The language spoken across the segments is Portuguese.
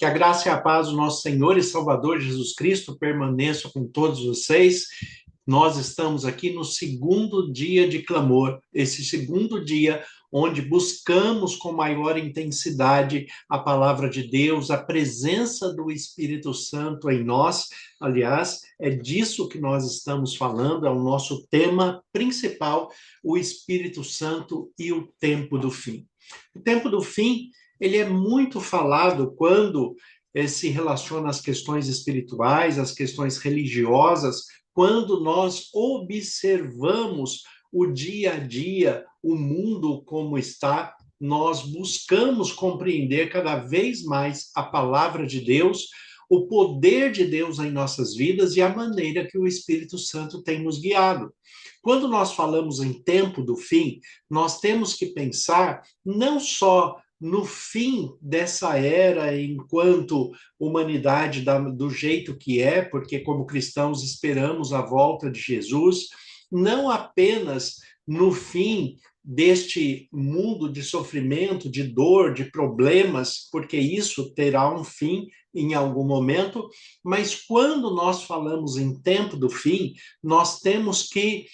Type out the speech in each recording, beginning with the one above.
Que a graça e a paz do nosso Senhor e Salvador Jesus Cristo permaneçam com todos vocês. Nós estamos aqui no segundo dia de clamor, esse segundo dia onde buscamos com maior intensidade a palavra de Deus, a presença do Espírito Santo em nós. Aliás, é disso que nós estamos falando, é o nosso tema principal, o Espírito Santo e o tempo do fim. O tempo do fim, ele é muito falado quando se relaciona às questões espirituais, às questões religiosas, quando nós observamos o dia a dia, o mundo como está, nós buscamos compreender cada vez mais a palavra de Deus, o poder de Deus em nossas vidas e a maneira que o Espírito Santo tem nos guiado. Quando nós falamos em tempo do fim, nós temos que pensar não só no fim dessa era enquanto humanidade do jeito que é, porque como cristãos esperamos a volta de Jesus, não apenas no fim deste mundo de sofrimento, de dor, de problemas, porque isso terá um fim em algum momento, mas quando nós falamos em tempo do fim, nós temos que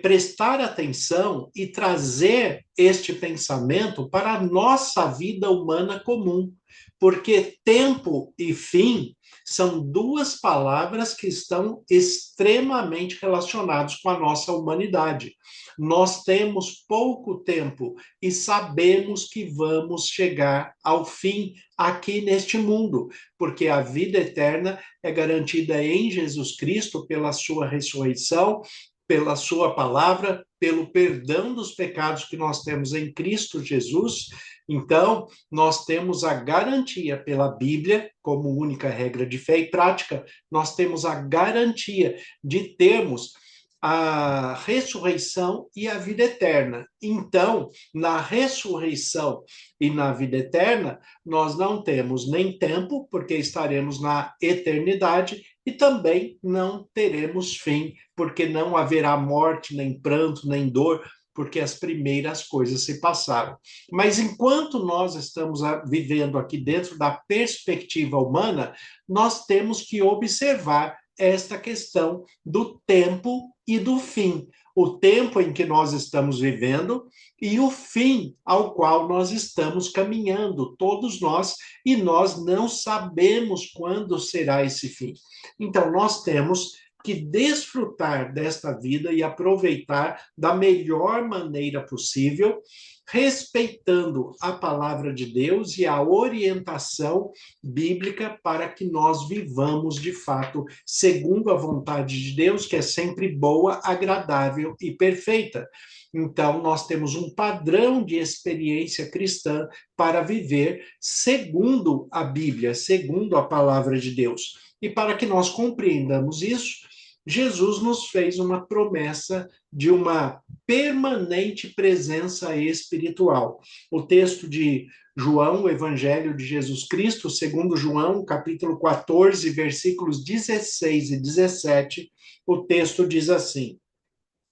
prestar atenção e trazer este pensamento para a nossa vida humana comum, porque tempo e fim são duas palavras que estão extremamente relacionadas com a nossa humanidade. Nós temos pouco tempo e sabemos que vamos chegar ao fim aqui neste mundo, porque a vida eterna é garantida em Jesus Cristo pela sua ressurreição, pela sua palavra, pelo perdão dos pecados que nós temos em Cristo Jesus. Então, nós temos a garantia pela Bíblia, como única regra de fé e prática, nós temos a garantia de termos a ressurreição e a vida eterna. Então, na ressurreição e na vida eterna, nós não temos nem tempo, porque estaremos na eternidade, e também não teremos fim, porque não haverá morte, nem pranto, nem dor, porque as primeiras coisas se passaram. Mas enquanto nós estamos vivendo aqui dentro da perspectiva humana, nós temos que observar esta questão do tempo e do fim. O tempo em que nós estamos vivendo e o fim ao qual nós estamos caminhando, todos nós, e nós não sabemos quando será esse fim. Então, nós temos que desfrutar desta vida e aproveitar da melhor maneira possível, respeitando a palavra de Deus e a orientação bíblica para que nós vivamos de fato segundo a vontade de Deus, que é sempre boa, agradável e perfeita. Então, nós temos um padrão de experiência cristã para viver segundo a Bíblia, segundo a palavra de Deus. E para que nós compreendamos isso, Jesus nos fez uma promessa de uma permanente presença espiritual. O texto de João, o Evangelho de Jesus Cristo, segundo João, capítulo 14, versículos 16 e 17, o texto diz assim: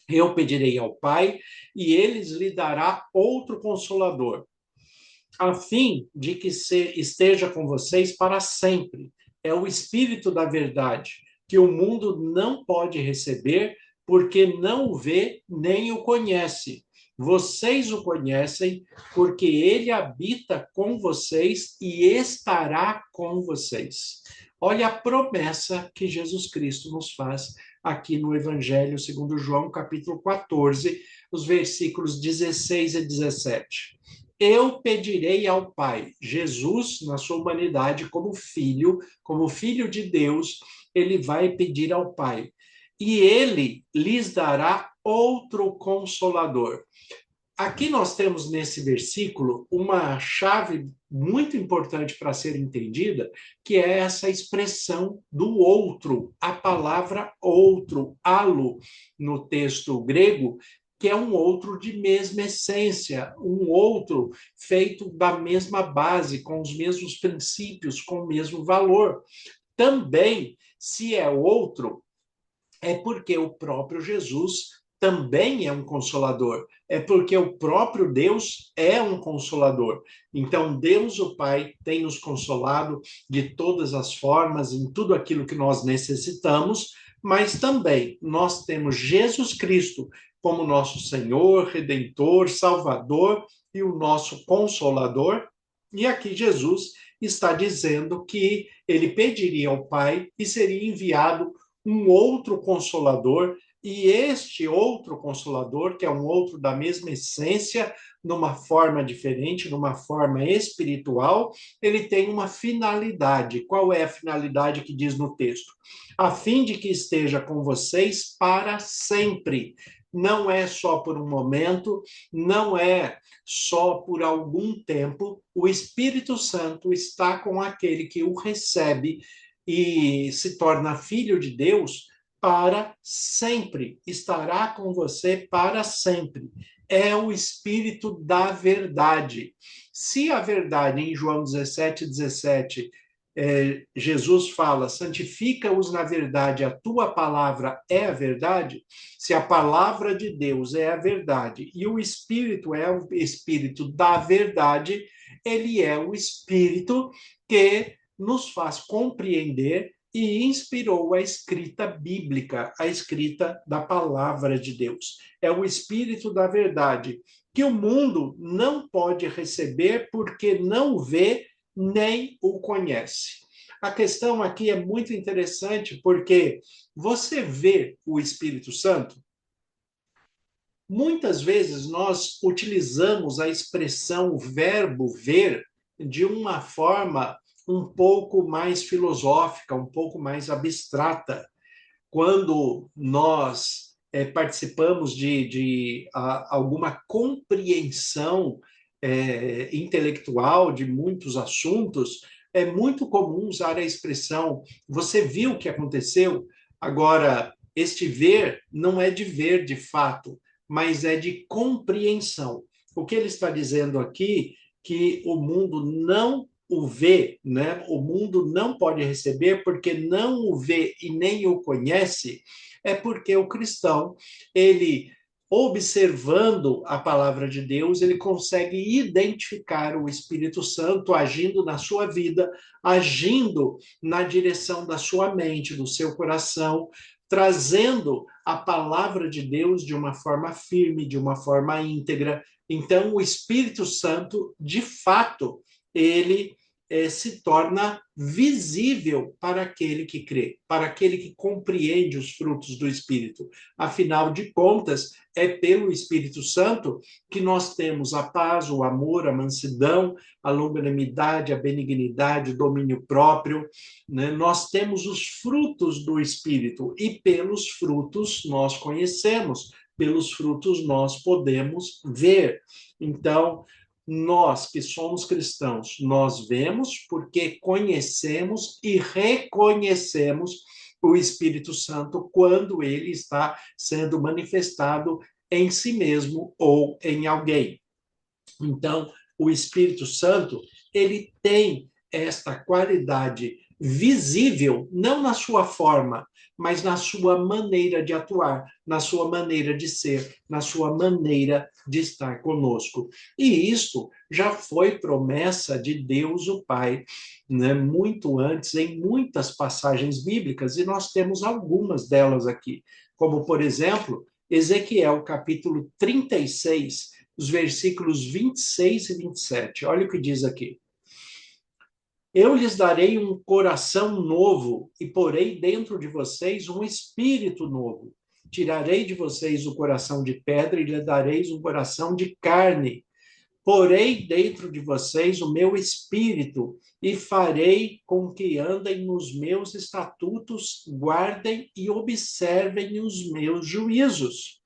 Eu pedirei ao Pai, e ele lhe dará outro consolador, a fim de que esteja com vocês para sempre. É o Espírito da verdade, que o mundo não pode receber, porque não o vê nem o conhece. Vocês o conhecem, porque ele habita com vocês e estará com vocês. Olha a promessa que Jesus Cristo nos faz aqui no Evangelho segundo João, capítulo 14, os versículos 16 e 17. Eu pedirei ao Pai. Jesus, na sua humanidade, como filho de Deus, ele vai pedir ao Pai. E ele lhes dará outro consolador. Aqui nós temos nesse versículo uma chave muito importante para ser entendida, que é essa expressão do outro, a palavra outro, alo, no texto grego, que é um outro de mesma essência, um outro feito da mesma base, com os mesmos princípios, com o mesmo valor. Também, se é outro, é porque o próprio Jesus também é um consolador. É porque o próprio Deus é um consolador. Então, Deus, o Pai, tem nos consolado de todas as formas, em tudo aquilo que nós necessitamos, mas também nós temos Jesus Cristo como nosso Senhor, Redentor, Salvador e o nosso Consolador. E aqui Jesus está dizendo que ele pediria ao Pai e seria enviado um outro Consolador, e este outro Consolador, que é um outro da mesma essência, numa forma diferente, numa forma espiritual, ele tem uma finalidade. Qual é a finalidade que diz no texto? A fim de que esteja com vocês para sempre. Não é só por um momento, não é só por algum tempo. O Espírito Santo está com aquele que o recebe e se torna filho de Deus para sempre. Estará com você para sempre. É o Espírito da verdade. Se a verdade, em João 17, Jesus fala, santifica-os na verdade, a tua palavra é a verdade. Se a palavra de Deus é a verdade e o Espírito é o Espírito da verdade, ele é o Espírito que nos faz compreender e inspirou a escrita bíblica, a escrita da palavra de Deus. É o Espírito da verdade, que o mundo não pode receber porque não vê nem o conhece. A questão aqui é muito interessante, porque você vê o Espírito Santo? Muitas vezes nós utilizamos a expressão verbo ver de uma forma um pouco mais filosófica, um pouco mais abstrata. Quando nós participamos de alguma compreensão intelectual de muitos assuntos, é muito comum usar a expressão você viu o que aconteceu? Agora, este ver não é de ver de fato, mas é de compreensão. O que ele está dizendo aqui que o mundo não o vê, né? O mundo não pode receber porque não o vê e nem o conhece, é porque o cristão, ele observando a palavra de Deus, ele consegue identificar o Espírito Santo agindo na sua vida, agindo na direção da sua mente, do seu coração, trazendo a palavra de Deus de uma forma firme, de uma forma íntegra. Então, o Espírito Santo, de fato, ele se torna visível para aquele que crê, para aquele que compreende os frutos do Espírito. Afinal de contas, é pelo Espírito Santo que nós temos a paz, o amor, a mansidão, a longanimidade, a benignidade, o domínio próprio, né? Nós temos os frutos do Espírito e pelos frutos nós conhecemos, pelos frutos nós podemos ver. Então, nós que somos cristãos, nós vemos porque conhecemos e reconhecemos o Espírito Santo quando ele está sendo manifestado em si mesmo ou em alguém. Então, o Espírito Santo, ele tem esta qualidade visível, não na sua forma, mas na sua maneira de atuar, na sua maneira de ser, na sua maneira de estar conosco. E isto já foi promessa de Deus o Pai, né, muito antes, em muitas passagens bíblicas, e nós temos algumas delas aqui, como, por exemplo, Ezequiel, capítulo 36, os versículos 26 e 27. Olha o que diz aqui. Eu lhes darei um coração novo e porei dentro de vocês um espírito novo. Tirarei de vocês o coração de pedra e lhe dareis um coração de carne. Porei dentro de vocês o meu espírito e farei com que andem nos meus estatutos, guardem e observem os meus juízos.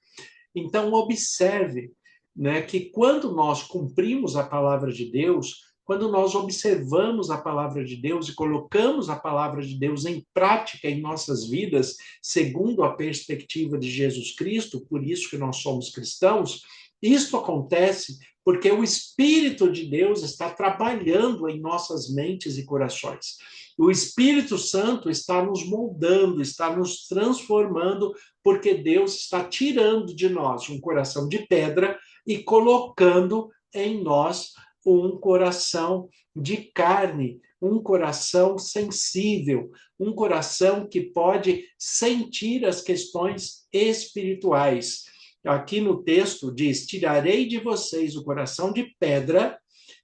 Então, observe, né, que quando nós cumprimos a palavra de Deus, quando nós observamos a palavra de Deus e colocamos a palavra de Deus em prática em nossas vidas, segundo a perspectiva de Jesus Cristo, por isso que nós somos cristãos, isto acontece porque o Espírito de Deus está trabalhando em nossas mentes e corações. O Espírito Santo está nos moldando, está nos transformando, porque Deus está tirando de nós um coração de pedra e colocando em nós um coração de carne, um coração sensível, um coração que pode sentir as questões espirituais. Aqui no texto diz: tirarei de vocês o coração de pedra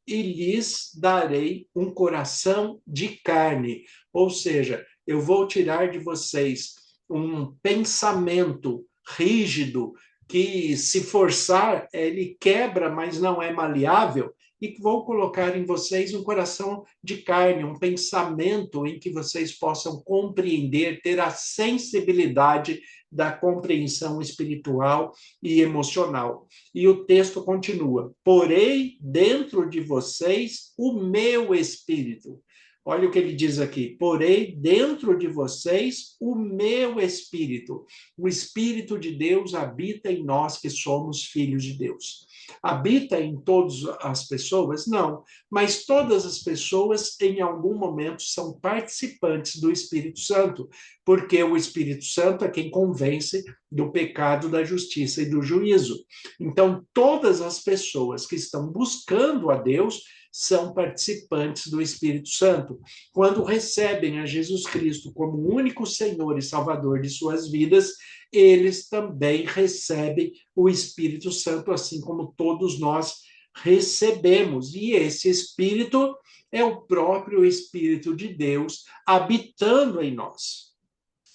e lhes darei um coração de carne. Ou seja, eu vou tirar de vocês um pensamento rígido que, se forçar, ele quebra, mas não é maleável, e vou colocar em vocês um coração de carne, um pensamento em que vocês possam compreender, ter a sensibilidade da compreensão espiritual e emocional. E o texto continua: porém, dentro de vocês, o meu espírito. Olha o que ele diz aqui: porém, dentro de vocês, o meu espírito. O Espírito de Deus habita em nós que somos filhos de Deus. Habita em todas as pessoas? Não, mas todas as pessoas, em algum momento, são participantes do Espírito Santo, porque o Espírito Santo é quem convence do pecado, da justiça e do juízo. Então, todas as pessoas que estão buscando a Deus são participantes do Espírito Santo. Quando recebem a Jesus Cristo como o único Senhor e Salvador de suas vidas, eles também recebem o Espírito Santo, assim como todos nós recebemos. E esse Espírito é o próprio Espírito de Deus habitando em nós.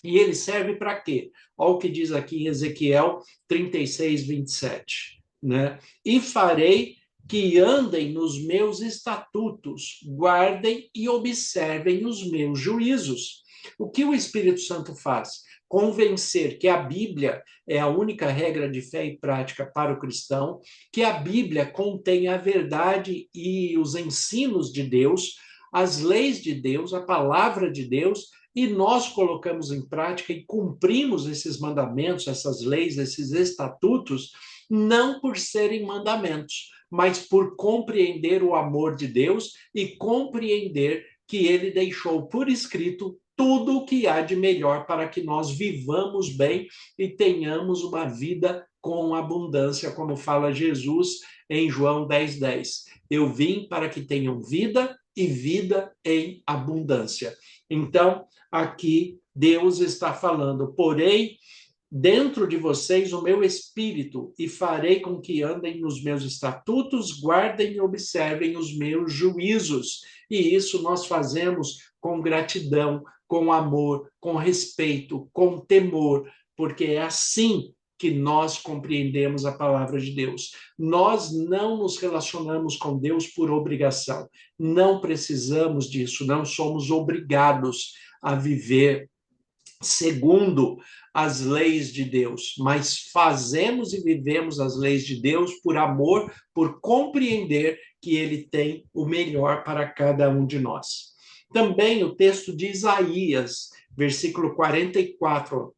E ele serve para quê? Olha o que diz aqui em Ezequiel 36, 27. Né? E farei que andem nos meus estatutos, guardem e observem os meus juízos. O que o Espírito Santo faz? Convencer que a Bíblia é a única regra de fé e prática para o cristão, que a Bíblia contém a verdade e os ensinos de Deus, as leis de Deus, a palavra de Deus, e nós colocamos em prática e cumprimos esses mandamentos, essas leis, esses estatutos, não por serem mandamentos, mas por compreender o amor de Deus e compreender que ele deixou por escrito tudo o que há de melhor para que nós vivamos bem e tenhamos uma vida com abundância, como fala Jesus em João 10, 10. Eu vim para que tenham vida e vida em abundância. Então, aqui Deus está falando: porém, dentro de vocês o meu espírito, e farei com que andem nos meus estatutos, guardem e observem os meus juízos. E isso nós fazemos com gratidão, com amor, com respeito, com temor, porque é assim que nós compreendemos a palavra de Deus. Nós não nos relacionamos com Deus por obrigação. Não precisamos disso, não somos obrigados a viver segundo as leis de Deus, mas fazemos e vivemos as leis de Deus por amor, por compreender que ele tem o melhor para cada um de nós. Também o texto de Isaías, versículo 44,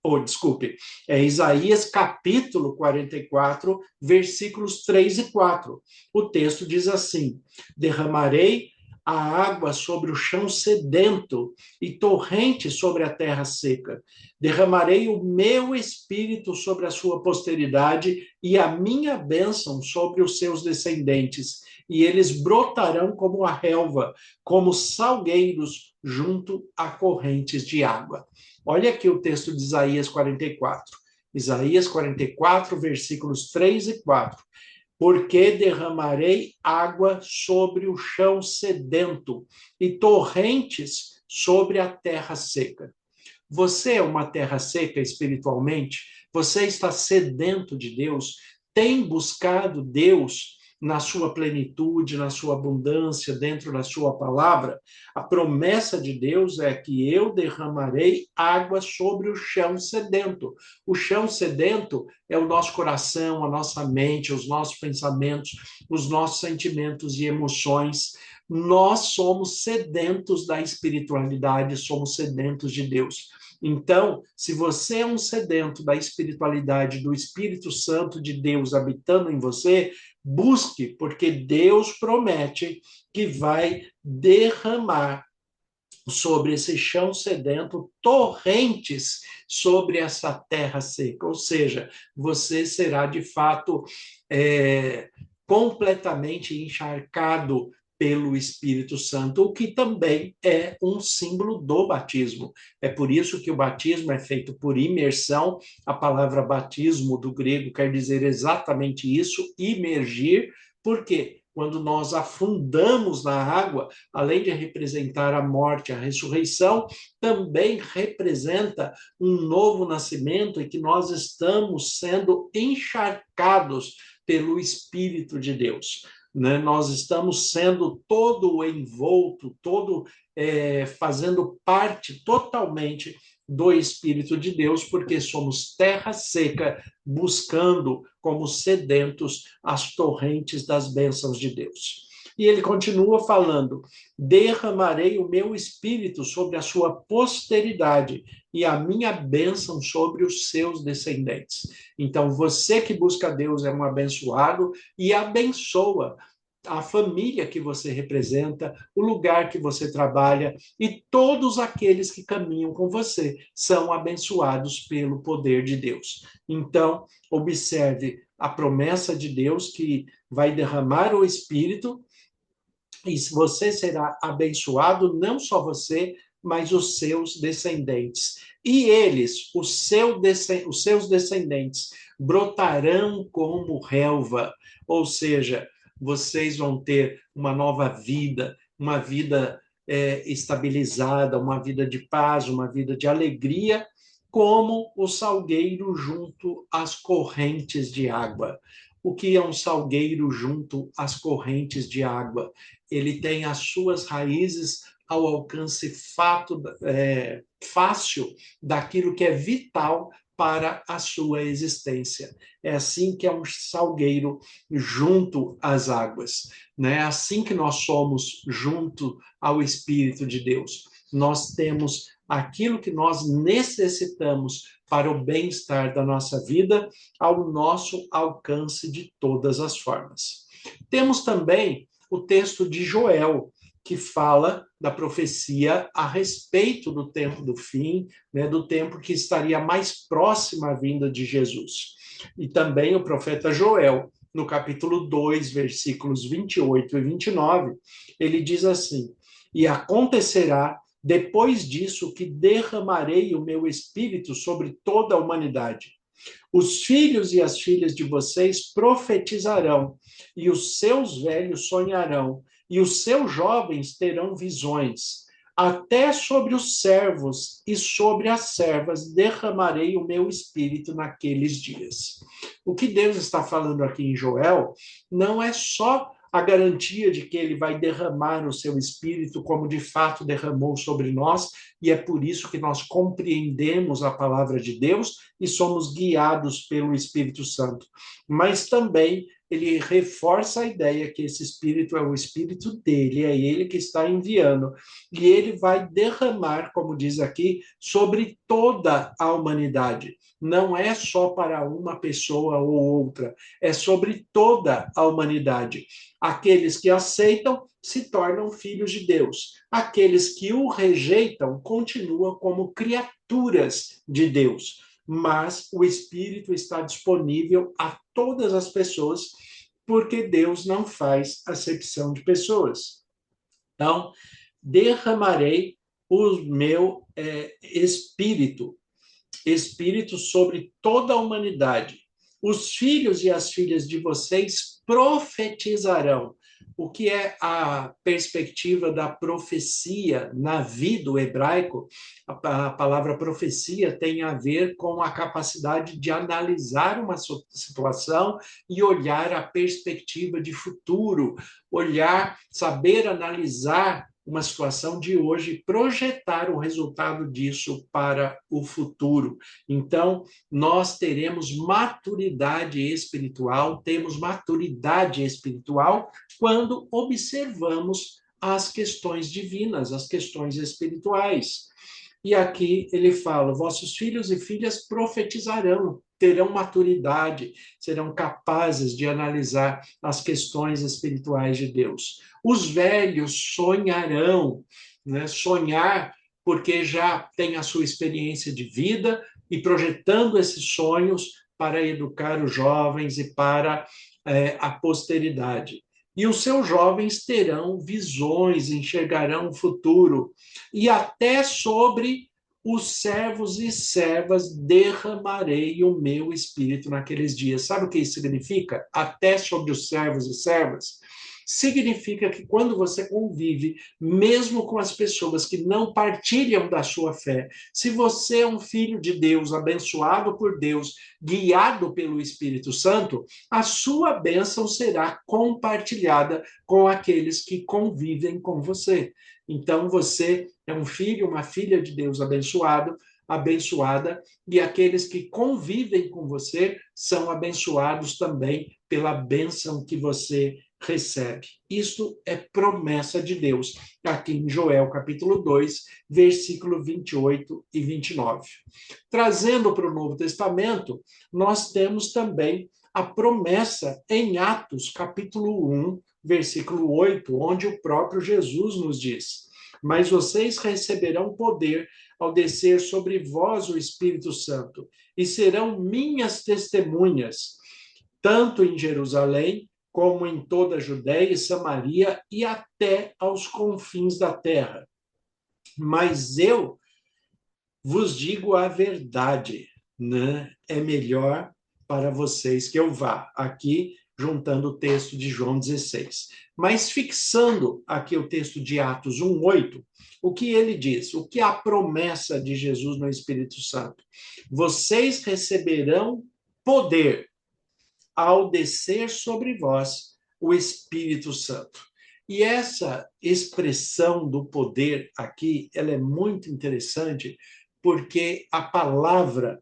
Isaías capítulo 44, versículos 3 e 4. O texto diz assim: derramarei a água sobre o chão sedento e torrente sobre a terra seca. Derramarei o meu espírito sobre a sua posteridade e a minha bênção sobre os seus descendentes. E eles brotarão como a relva, como salgueiros junto a correntes de água. Olha aqui o texto de Isaías 44. Isaías 44, versículos 3 e 4. Porque derramarei água sobre o chão sedento e torrentes sobre a terra seca. Você é uma terra seca espiritualmente? Você está sedento de Deus? Tem buscado Deus na sua plenitude, na sua abundância, dentro da sua palavra? A promessa de Deus é que eu derramarei água sobre o chão sedento. O chão sedento é o nosso coração, a nossa mente, os nossos pensamentos, os nossos sentimentos e emoções. Nós somos sedentos da espiritualidade, somos sedentos de Deus. Então, se você é um sedento da espiritualidade, do Espírito Santo de Deus habitando em você, Busque, porque Deus promete que vai derramar sobre esse chão sedento torrentes sobre essa terra seca. Ou seja, você será de fato completamente encharcado pelo Espírito Santo, o que também é um símbolo do batismo. É por isso que o batismo é feito por imersão. A palavra batismo do grego quer dizer exatamente isso, imergir. Por quê? Quando nós afundamos na água, além de representar a morte, a ressurreição, também representa um novo nascimento e que nós estamos sendo encharcados pelo Espírito de Deus. Né? Nós estamos sendo todo envolto, todo fazendo parte totalmente do Espírito de Deus, porque somos terra seca, buscando como sedentos as torrentes das bênçãos de Deus. E ele continua falando: derramarei o meu espírito sobre a sua posteridade e a minha bênção sobre os seus descendentes. Então, você que busca Deus é um abençoado e abençoa a família que você representa, o lugar que você trabalha e todos aqueles que caminham com você são abençoados pelo poder de Deus. Então, observe a promessa de Deus que vai derramar o Espírito e você será abençoado, não só você, mas os seus descendentes. E eles, os seus descendentes, brotarão como relva, ou seja, vocês vão ter uma nova vida, uma vida estabilizada, uma vida de paz, uma vida de alegria, como o salgueiro junto às correntes de água. O que é um salgueiro junto às correntes de água? Ele tem as suas raízes ao alcance fácil daquilo que é vital para a sua existência. É assim que é um salgueiro junto às águas, né? É assim que nós somos junto ao Espírito de Deus. Nós temos aquilo que nós necessitamos para o bem-estar da nossa vida ao nosso alcance de todas as formas. Temos também o texto de Joel, que fala da profecia a respeito do tempo do fim, né, do tempo que estaria mais próximo à vinda de Jesus. E também o profeta Joel, no capítulo 2, versículos 28 e 29, ele diz assim: e acontecerá depois disso que derramarei o meu espírito sobre toda a humanidade. Os filhos e as filhas de vocês profetizarão, e os seus velhos sonharão, e os seus jovens terão visões. Até sobre os servos e sobre as servas derramarei o meu espírito naqueles dias. O que Deus está falando aqui em Joel não é só a garantia de que ele vai derramar o seu espírito, como de fato derramou sobre nós, e é por isso que nós compreendemos a palavra de Deus e somos guiados pelo Espírito Santo. Mas também ele reforça a ideia que esse espírito é o espírito dele, é ele que está enviando, e ele vai derramar, como diz aqui, sobre toda a humanidade. Não é só para uma pessoa ou outra, é sobre toda a humanidade. Aqueles que aceitam se tornam filhos de Deus. Aqueles que o rejeitam continuam como criaturas de Deus. Mas o Espírito está disponível a todas as pessoas, porque Deus não faz acepção de pessoas. Então, derramarei o meu espírito sobre toda a humanidade. Os filhos e as filhas de vocês profetizarão. O que é a perspectiva da profecia na vida hebraico? A palavra profecia tem a ver com a capacidade de analisar uma situação e olhar a perspectiva de futuro, olhar, saber analisar uma situação de hoje, projetar o resultado disso para o futuro. Então, nós teremos maturidade espiritual, temos maturidade espiritual quando observamos as questões divinas, as questões espirituais. E aqui ele fala: vossos filhos e filhas profetizarão, terão maturidade, serão capazes de analisar as questões espirituais de Deus. Os velhos sonharão, né? Sonhar porque já tem a sua experiência de vida e projetando esses sonhos para educar os jovens e para a posteridade. E os seus jovens terão visões, enxergarão o futuro, e até sobre os servos e servas derramarei o meu espírito naqueles dias. Sabe o que isso significa? Até sobre os servos e servas. Significa que quando você convive, mesmo com as pessoas que não partilham da sua fé, se você é um filho de Deus, abençoado por Deus, guiado pelo Espírito Santo, a sua bênção será compartilhada com aqueles que convivem com você. Então, você é um filho, uma filha de Deus abençoado, abençoada, e aqueles que convivem com você são abençoados também pela bênção que você recebe. Isto é promessa de Deus, aqui em Joel, capítulo 2, versículo 28 e 29. Trazendo para o Novo Testamento, nós temos também a promessa em Atos, capítulo 1, versículo 8, onde o próprio Jesus nos diz: mas vocês receberão poder ao descer sobre vós o Espírito Santo, e serão minhas testemunhas, tanto em Jerusalém, como em toda a Judéia e Samaria e até aos confins da terra. Mas eu vos digo a verdade, né? É melhor para vocês que eu vá. Aqui, juntando o texto de João 16. Mas fixando aqui o texto de Atos 1:8, o que ele diz? O que é a promessa de Jesus no Espírito Santo? Vocês receberão poder ao descer sobre vós o Espírito Santo. E essa expressão do poder aqui, ela é muito interessante, porque a palavra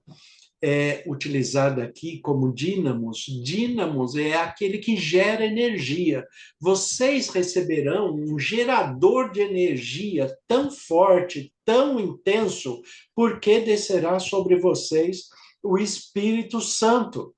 é utilizada aqui como dínamos. Dínamos é aquele que gera energia. Vocês receberão um gerador de energia tão forte, tão intenso, porque descerá sobre vocês o Espírito Santo.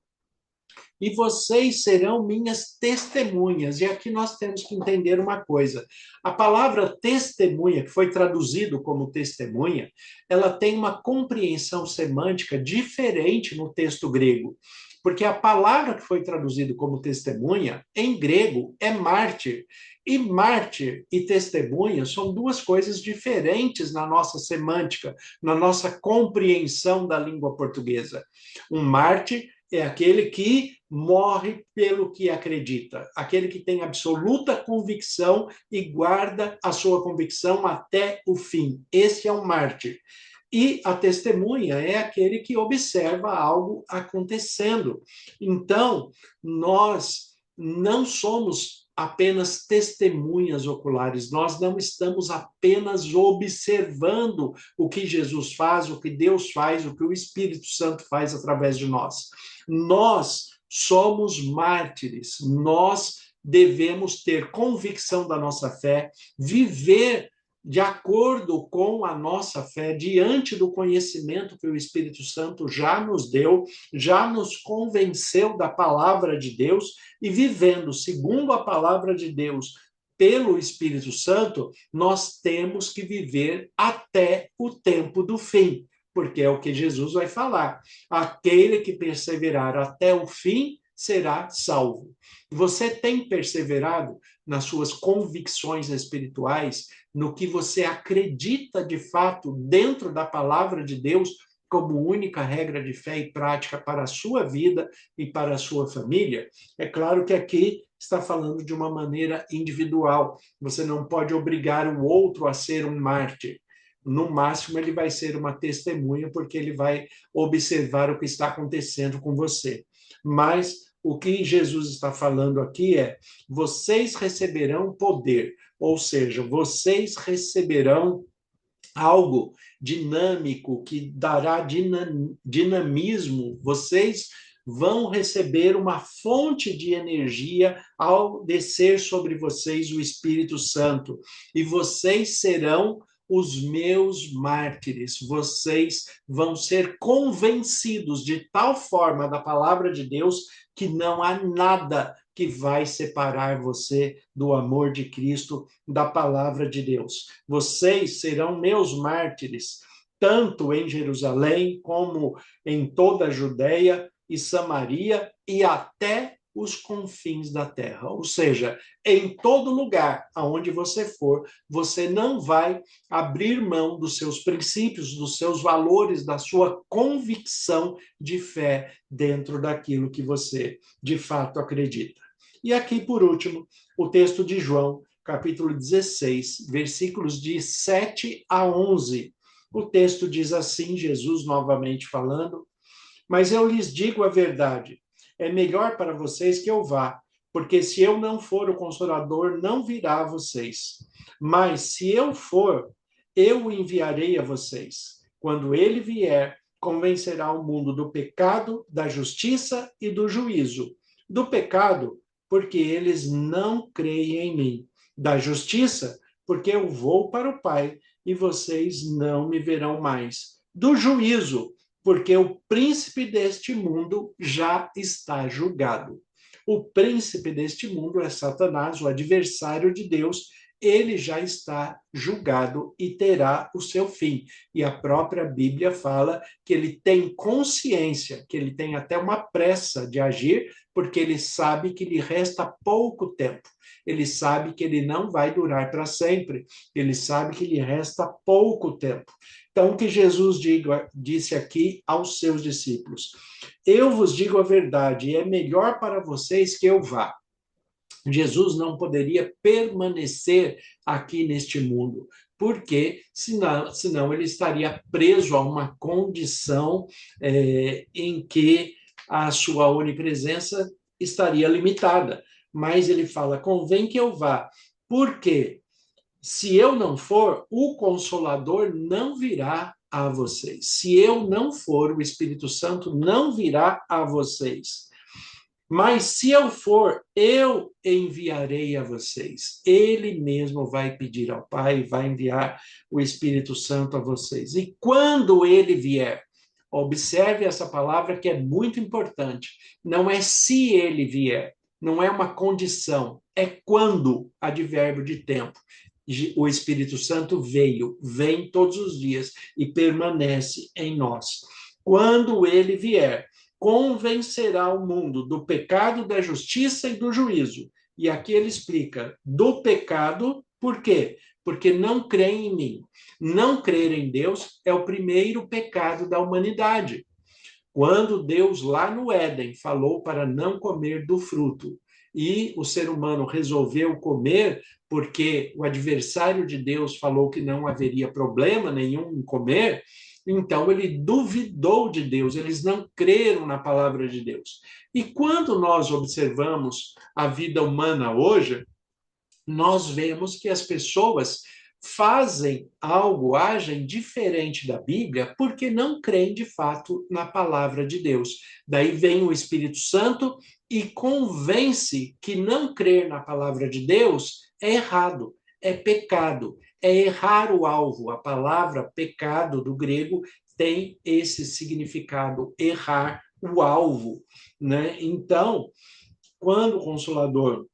E vocês serão minhas testemunhas. E aqui nós temos que entender uma coisa. A palavra testemunha, que foi traduzido como testemunha, ela tem uma compreensão semântica diferente no texto grego. Porque a palavra que foi traduzida como testemunha, em grego, é mártir. E mártir e testemunha são duas coisas diferentes na nossa semântica, na nossa compreensão da língua portuguesa. Um mártir é aquele que morre pelo que acredita, aquele que tem absoluta convicção e guarda a sua convicção até o fim. Esse é um mártir. E a testemunha é aquele que observa algo acontecendo. Então, nós não somos apenas testemunhas oculares, nós não estamos apenas observando o que Jesus faz, o que Deus faz, o que o Espírito Santo faz através de nós. Nós somos mártires, nós devemos ter convicção da nossa fé, viver de acordo com a nossa fé, diante do conhecimento que o Espírito Santo já nos deu, já nos convenceu da palavra de Deus, e vivendo segundo a palavra de Deus pelo Espírito Santo, nós temos que viver até o tempo do fim, porque é o que Jesus vai falar. Aquele que perseverar até o fim será salvo. Você tem perseverado nas suas convicções espirituais, no que você acredita de fato dentro da palavra de Deus como única regra de fé e prática para a sua vida e para a sua família? É claro que aqui está falando de uma maneira individual. Você não pode obrigar o outro a ser um mártir. No máximo, ele vai ser uma testemunha, porque ele vai observar o que está acontecendo com você. Mas o que Jesus está falando aqui é: vocês receberão poder, ou seja, vocês receberão algo dinâmico que dará dinamismo, vocês vão receber uma fonte de energia ao descer sobre vocês o Espírito Santo, e vocês serão os meus mártires. Vocês vão ser convencidos de tal forma da palavra de Deus que não há nada que vai separar você do amor de Cristo, da palavra de Deus. Vocês serão meus mártires, tanto em Jerusalém como em toda a Judéia e Samaria e até os confins da terra. Ou seja, em todo lugar aonde você for, você não vai abrir mão dos seus princípios, dos seus valores, da sua convicção de fé dentro daquilo que você de fato acredita. E aqui, por último, o texto de João, capítulo 16, versículos de 7 a 11. O texto diz assim, Jesus novamente falando: mas eu lhes digo a verdade, é melhor para vocês que eu vá, porque se eu não for, o Consolador não virá a vocês. Mas se eu for, eu o enviarei a vocês. Quando ele vier, convencerá o mundo do pecado, da justiça e do juízo. Do pecado, porque eles não creem em mim. Da justiça, porque eu vou para o Pai e vocês não me verão mais. Do juízo, porque o príncipe deste mundo já está julgado. O príncipe deste mundo é Satanás, o adversário de Deus. Ele já está julgado e terá o seu fim. E a própria Bíblia fala que ele tem consciência, que ele tem até uma pressa de agir, porque ele sabe que lhe resta pouco tempo. Ele sabe que ele não vai durar para sempre. Ele sabe que lhe resta pouco tempo. Então, o que Jesus disse aqui aos seus discípulos: eu vos digo a verdade, é melhor para vocês que eu vá. Jesus não poderia permanecer aqui neste mundo, porque senão ele estaria preso a uma condição em que a sua onipresença estaria limitada. Mas ele fala: convém que eu vá, porque se eu não for, o Consolador não virá a vocês. Se eu não for, o Espírito Santo não virá a vocês. Mas se eu for, eu enviarei a vocês. Ele mesmo vai pedir ao Pai, vai enviar o Espírito Santo a vocês. E quando ele vier, observe essa palavra que é muito importante. Não é se ele vier, não é uma condição, é quando, advérbio de tempo. O Espírito Santo veio, vem todos os dias e permanece em nós. Quando ele vier, convencerá o mundo do pecado, da justiça e do juízo. E aqui ele explica: do pecado, por quê? Porque não creem em mim. Não crer em Deus é o primeiro pecado da humanidade. Quando Deus, lá no Éden, falou para não comer do fruto, e o ser humano resolveu comer, porque o adversário de Deus falou que não haveria problema nenhum em comer, então ele duvidou de Deus, eles não creram na palavra de Deus. E quando nós observamos a vida humana hoje, nós vemos que as pessoas fazem algo, agem diferente da Bíblia, porque não creem de fato na palavra de Deus. Daí vem o Espírito Santo e convence que não crer na palavra de Deus é errado, é pecado, é errar o alvo. A palavra pecado do grego tem esse significado, errar o alvo, né? Então, quando o Consolador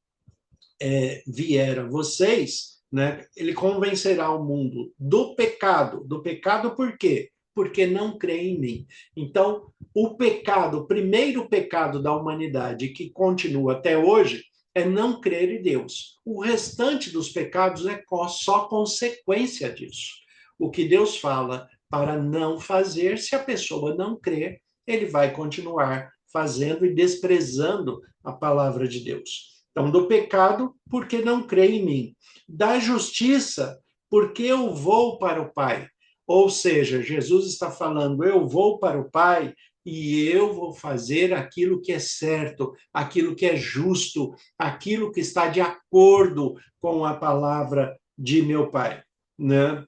vier a vocês, né, ele convencerá o mundo do pecado. Do pecado por quê? Porque não crê em mim. Então, o pecado, o primeiro pecado da humanidade que continua até hoje é não crer em Deus. O restante dos pecados é só consequência disso. O que Deus fala para não fazer, se a pessoa não crer, ele vai continuar fazendo e desprezando a palavra de Deus. Então, do pecado, porque não crê em mim. Da justiça, porque eu vou para o Pai. Ou seja, Jesus está falando: eu vou para o Pai e eu vou fazer aquilo que é certo, aquilo que é justo, aquilo que está de acordo com a palavra de meu Pai, né?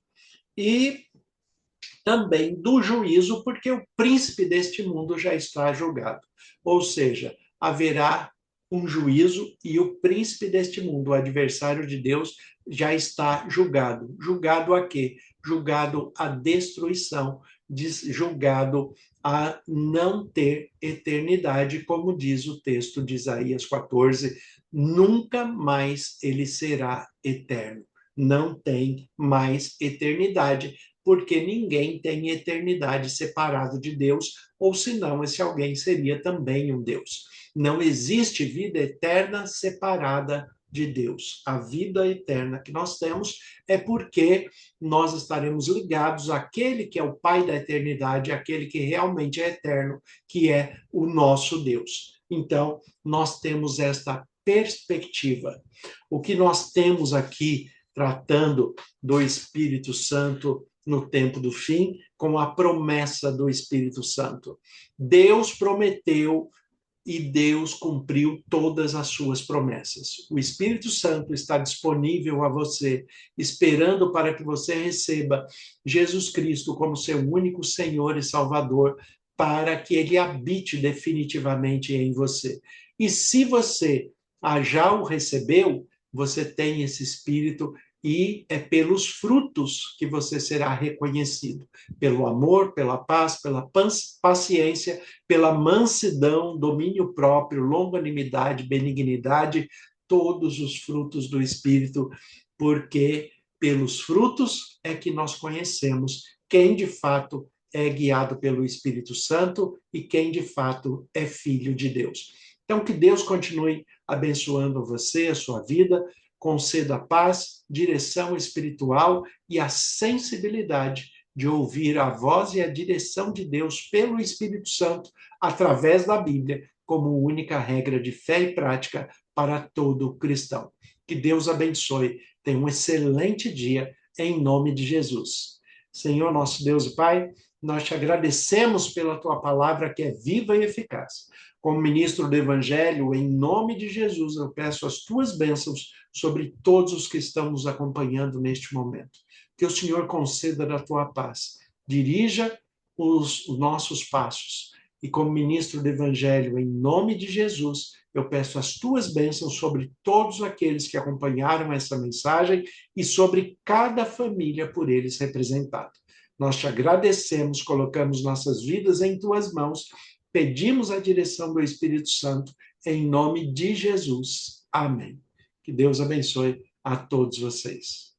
E também do juízo, porque o príncipe deste mundo já está julgado. Ou seja, haverá um juízo e o príncipe deste mundo, o adversário de Deus, já está julgado. Julgado a quê? Julgado à destruição, julgado a não ter eternidade, como diz o texto de Isaías 14, nunca mais ele será eterno. Não tem mais eternidade, porque ninguém tem eternidade separado de Deus, ou senão esse alguém seria também um Deus. Não existe vida eterna separada de Deus. A vida eterna que nós temos é porque nós estaremos ligados àquele que é o Pai da eternidade, àquele que realmente é eterno, que é o nosso Deus. Então, nós temos esta perspectiva. O que nós temos aqui tratando do Espírito Santo no tempo do fim, com a promessa do Espírito Santo. Deus prometeu e Deus cumpriu todas as suas promessas. O Espírito Santo está disponível a você, esperando para que você receba Jesus Cristo como seu único Senhor e Salvador, para que ele habite definitivamente em você. E se você já o recebeu, você tem esse Espírito e é pelos frutos que você será reconhecido. Pelo amor, pela paz, pela paciência, pela mansidão, domínio próprio, longanimidade, benignidade, todos os frutos do Espírito, porque pelos frutos é que nós conhecemos quem de fato é guiado pelo Espírito Santo e quem de fato é filho de Deus. Então, que Deus continue abençoando você, a sua vida, conceda paz, direção espiritual e a sensibilidade de ouvir a voz e a direção de Deus pelo Espírito Santo através da Bíblia, como única regra de fé e prática para todo cristão. Que Deus abençoe. Tenha um excelente dia em nome de Jesus. Senhor, nosso Deus e Pai, nós te agradecemos pela tua palavra que é viva e eficaz. Como ministro do Evangelho, em nome de Jesus, eu peço as tuas bênçãos sobre todos os que estão nos acompanhando neste momento. Que o Senhor conceda da tua paz, dirija os nossos passos. E como ministro do Evangelho, em nome de Jesus, eu peço as tuas bênçãos sobre todos aqueles que acompanharam essa mensagem e sobre cada família por eles representada. Nós te agradecemos, colocamos nossas vidas em tuas mãos, pedimos a direção do Espírito Santo, em nome de Jesus. Amém. Que Deus abençoe a todos vocês.